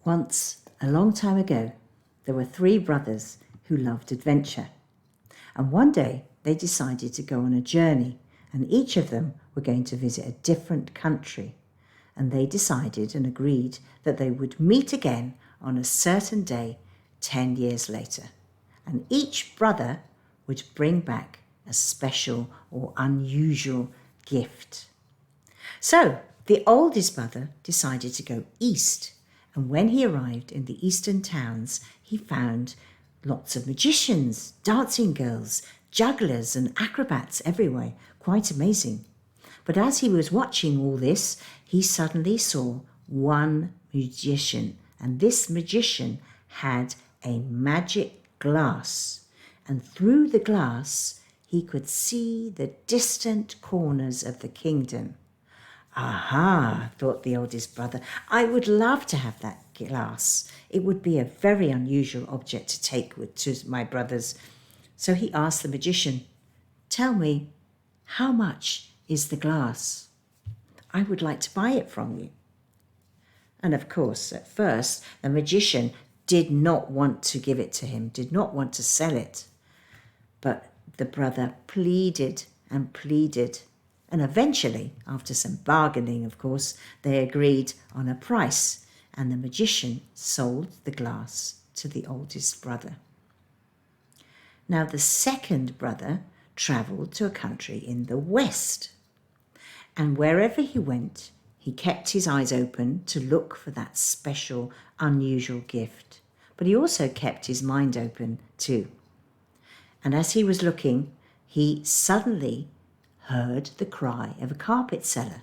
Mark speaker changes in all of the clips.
Speaker 1: Once, a long time ago, there were three brothers who loved adventure. And one day they decided to go on a journey, and each of them were going to visit a different country. And they decided and agreed that they would meet again on a certain day 10 years later. And each brother would bring back a special or unusual gift. So the oldest brother decided to go east. And when he arrived in the eastern towns, he found lots of magicians, dancing girls, jugglers and acrobats everywhere. Quite amazing. But as he was watching all this, he suddenly saw one magician. And this magician had a magic glass. And through the glass, he could see the distant corners of the kingdom. Aha, thought the oldest brother, I would love to have that glass. It would be a very unusual object to take to my brothers. So he asked the magician, tell me, how much is the glass? I would like to buy it from you. And of course, at first, the magician did not want to give it to him, did not want to sell it. But the brother pleaded and pleaded. And eventually, after some bargaining, of course, they agreed on a price, and the magician sold the glass to the oldest brother. Now, the second brother travelled to a country in the west, and wherever he went, he kept his eyes open to look for that special, unusual gift. But he also kept his mind open too. And as he was looking, he suddenly heard the cry of a carpet seller.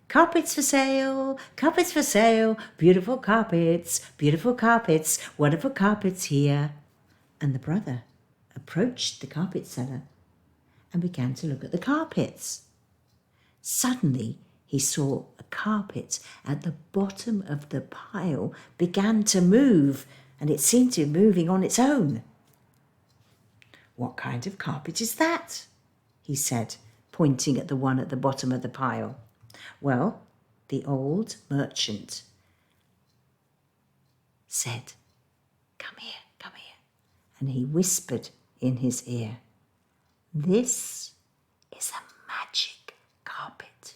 Speaker 1: Carpets for sale, beautiful carpets, wonderful carpets here. And the brother approached the carpet seller and began to look at the carpets. Suddenly, he saw a carpet at the bottom of the pile began to move, and it seemed to be moving on its own. What kind of carpet is that? He said, pointing at the one at the bottom of the pile. Well, the old merchant said, come here. And he whispered in his ear, this is a magic carpet.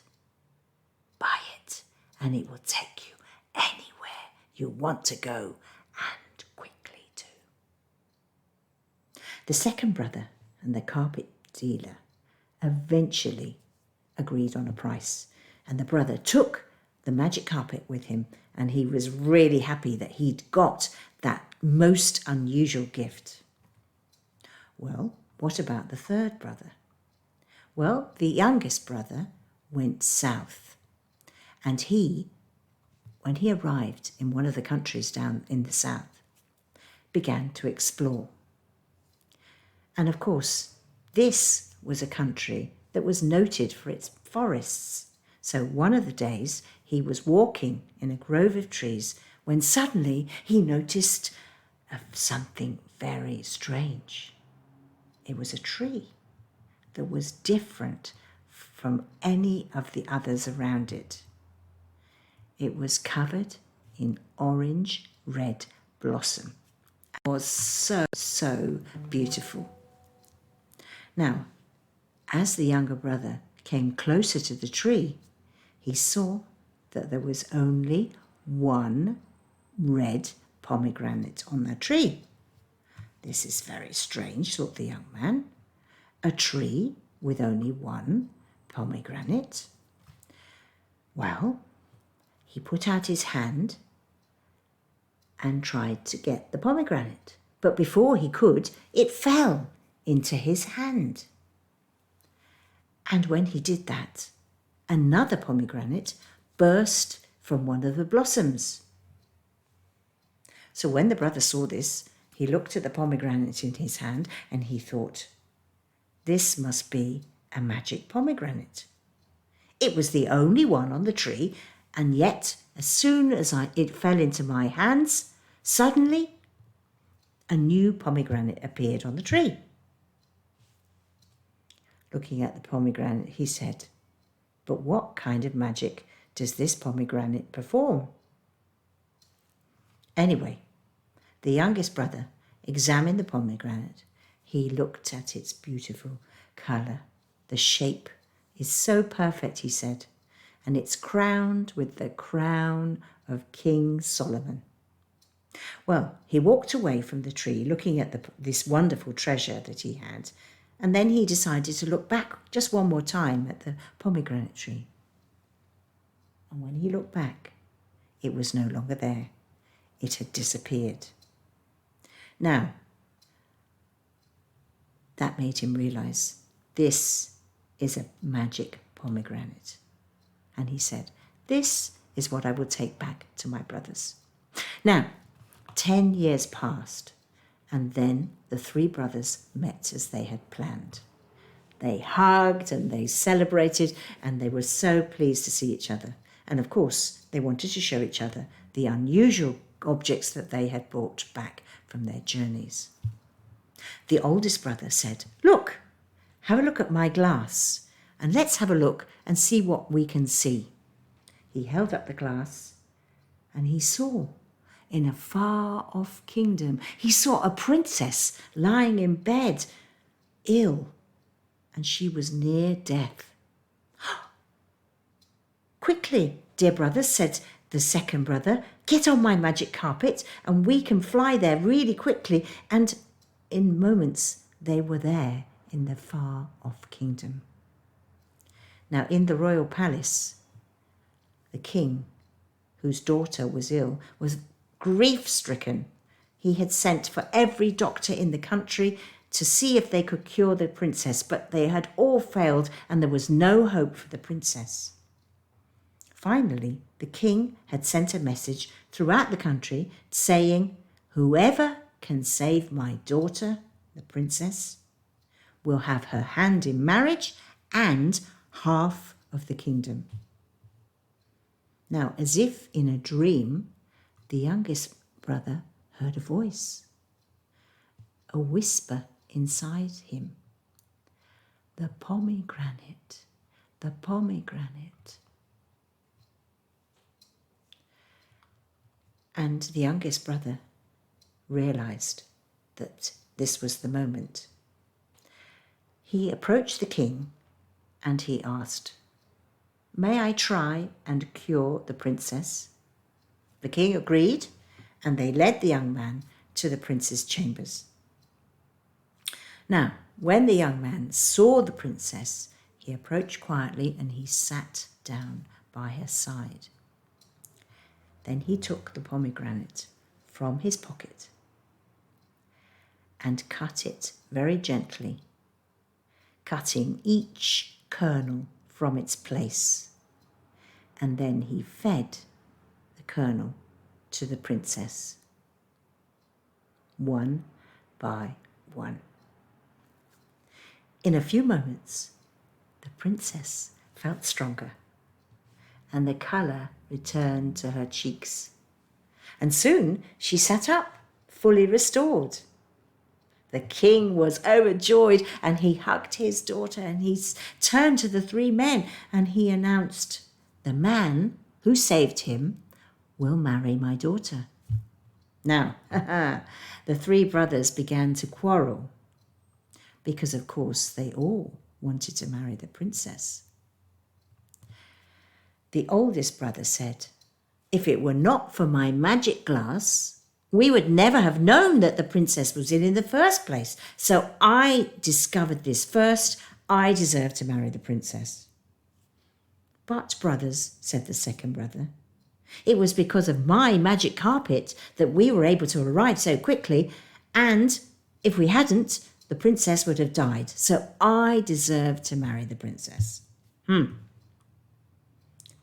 Speaker 1: Buy it, and it will take you anywhere you want to go, and quickly too. The second brother and the carpet dealer eventually agreed on a price, and the brother took the magic carpet with him, and he was really happy that he'd got that most unusual gift. Well, what about the third brother? Well, the youngest brother went south, and when he arrived in one of the countries down in the south, began to explore. And of course, this was a country that was noted for its forests. So one of the days he was walking in a grove of trees when suddenly he noticed something very strange. It was a tree that was different from any of the others around it. It was covered in orange-red blossom. It was so beautiful. Now, as the younger brother came closer to the tree, he saw that there was only one red pomegranate on the tree. This is very strange, thought the young man. A tree with only one pomegranate. Well, he put out his hand and tried to get the pomegranate. But before he could, it fell into his hand. And when he did that, another pomegranate burst from one of the blossoms. So when the brother saw this, he looked at the pomegranate in his hand and he thought, this must be a magic pomegranate. It was the only one on the tree, and yet as soon as it fell into my hands, suddenly a new pomegranate appeared on the tree. Looking at the pomegranate, he said, but what kind of magic does this pomegranate perform? Anyway, the youngest brother examined the pomegranate. He looked at its beautiful colour. The shape is so perfect, he said, and it's crowned with the crown of King Solomon. Well, he walked away from the tree looking at this wonderful treasure that he had, and then he decided to look back just one more time at the pomegranate tree. And when he looked back, it was no longer there. It had disappeared. Now, that made him realize this is a magic pomegranate. And he said, this is what I will take back to my brothers. Now, 10 years passed, and then the three brothers met as they had planned. They hugged and they celebrated, and they were so pleased to see each other. And of course, they wanted to show each other the unusual objects that they had brought back from their journeys. The oldest brother said, "Look, have a look at my glass, and let's have a look and see what we can see." He held up the glass, and he saw, in a far-off kingdom, he saw a princess lying in bed, ill, and she was near death. "Quickly, dear brother," said the second brother, "get on my magic carpet and we can fly there really quickly." And in moments they were there in the far-off kingdom. Now in the royal palace, the king, whose daughter was ill, was grief-stricken. He had sent for every doctor in the country to see if they could cure the princess, but they had all failed and there was no hope for the princess. Finally, the king had sent a message throughout the country saying, "Whoever can save my daughter, the princess, will have her hand in marriage and half of the kingdom." Now, as if in a dream, the youngest brother heard a voice, a whisper inside him. "The pomegranate, the pomegranate." And the youngest brother realized that this was the moment. He approached the king and he asked, "May I try and cure the princess?" The king agreed, and they led the young man to the prince's chambers. Now, when the young man saw the princess, he approached quietly and he sat down by her side. Then he took the pomegranate from his pocket and cut it very gently, cutting each kernel from its place. And then he fed the kernel to the princess, one by one. In a few moments, the princess felt stronger, and the colour returned to her cheeks. And soon she sat up, fully restored. The king was overjoyed, and he hugged his daughter, and he turned to the three men, and he announced, "The man who saved him will marry my daughter." Now, the three brothers began to quarrel, because of course they all wanted to marry the princess. The oldest brother said, "If it were not for my magic glass, we would never have known that the princess was in the first place. So I discovered this first. I deserve to marry the princess." "But, brothers," said the second brother, "it was because of my magic carpet that we were able to arrive so quickly, and if we hadn't, the princess would have died. So I deserve to marry the princess."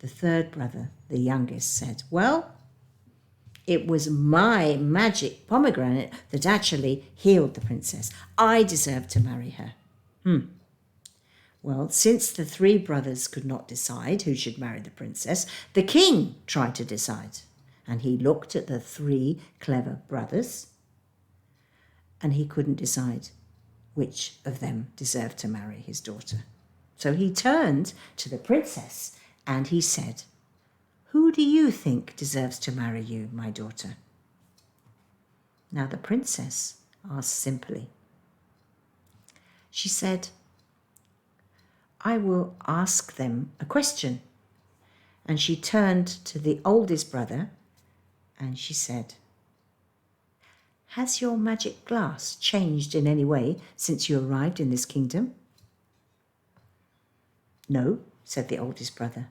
Speaker 1: The third brother, the youngest, said, "Well, it was my magic pomegranate that actually healed the princess. I deserve to marry her." Well, since the three brothers could not decide who should marry the princess, the king tried to decide. And he looked at the three clever brothers, and he couldn't decide which of them deserved to marry his daughter. So he turned to the princess and he said, "Who do you think deserves to marry you, my daughter?" Now the princess asked simply. She said, I will ask them a question. And she turned to the oldest brother and she said, has your magic glass changed in any way since you arrived in this kingdom? No, said the oldest brother.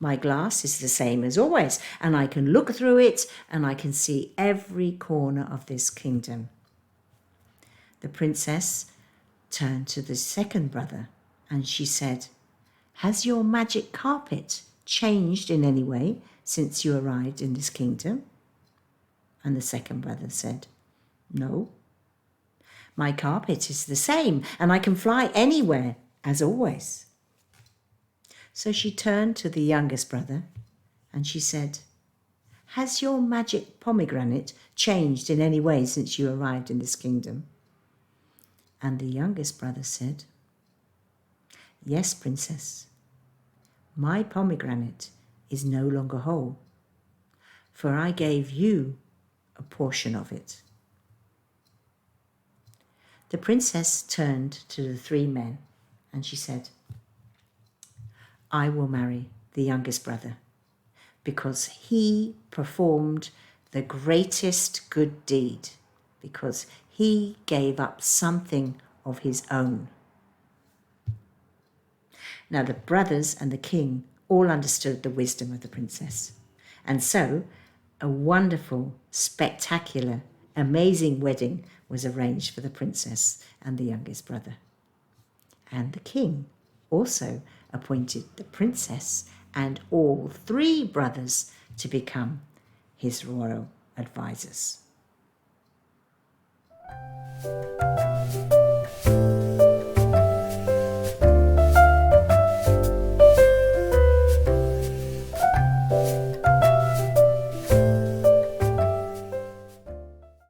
Speaker 1: My glass is the same as always, and I can look through it and I can see every corner of this kingdom. The princess turned to the second brother and she said, has your magic carpet changed in any way since you arrived in this kingdom? And the second brother said, no. My carpet is the same and I can fly anywhere as always. So she turned to the youngest brother and she said, has your magic pomegranate changed in any way since you arrived in this kingdom? And the youngest brother said, yes, princess. My pomegranate is no longer whole, for I gave you a portion of it. The princess turned to the three men and she said, I will marry the youngest brother because he performed the greatest good deed, because he gave up something of his own. Now the brothers and the king all understood the wisdom of the princess. And so a wonderful, spectacular, amazing wedding was arranged for the princess and the youngest brother. And the king also appointed the princess and all three brothers to become his royal advisors.